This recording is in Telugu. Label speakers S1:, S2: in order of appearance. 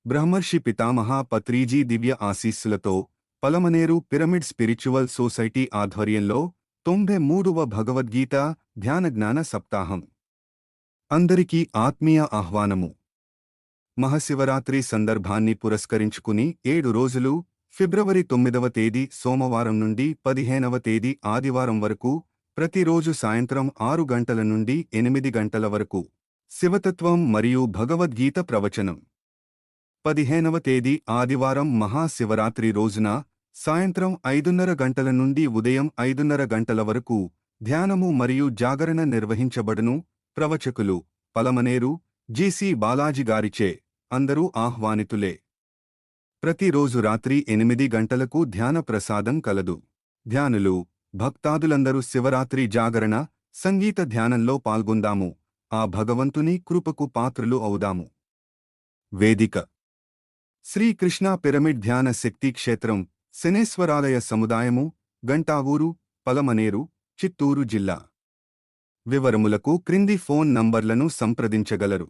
S1: బ్రహ్మర్షి పితామహ పత్రిజీ దివ్య ఆశీస్సులతో పలమనేరు పిరమిడ్ స్పిరిచువల్ సొసైటీ ఆధ్వర్యంలో 93వ భగవద్గీత ధ్యానజ్ఞాన సప్తాహం. అందరికీ ఆత్మీయ ఆహ్వానము. మహాశివరాత్రి సందర్భాన్ని పురస్కరించుకుని 7 రోజులు ఫిబ్రవరి 9వ తేదీ సోమవారం నుండి 15వ తేదీ ఆదివారం వరకు ప్రతిరోజు సాయంత్రం 6 గంటల నుండి 8 గంటల వరకు శివతత్వం మరియు భగవద్గీత ప్రవచనం. 15వ తేదీ ఆదివారం మహాశివరాత్రి రోజున సాయంత్రం 5:30 గంటల నుండి ఉదయం 5:30 గంటల వరకు ధ్యానము మరియు జాగరణ నిర్వహించబడును. ప్రవచకులు పలమనేరు జి.సి. బాలాజీ గారిచే. అందరూ ఆహ్వానితులే. ప్రతిరోజు రాత్రి 8 గంటలకు ధ్యాన ప్రసాదం కలదు. ధ్యానులు, భక్తాదులందరూ శివరాత్రి జాగరణ, సంగీత ధ్యానంలో పాల్గొందాము. ఆ భగవంతుని కృపకు పాత్రులు అవుదాము. వేదిక: శ్రీకృష్ణ పిరమిడ్ ధ్యాన శక్తి క్షేత్రం, శనేశ్వరాలయ సముదాయము, గంటావూరు, పలమనేరు, చిత్తూరు జిల్లా. వివరములకు క్రింది ఫోన్ నంబర్లను సంప్రదించగలరు.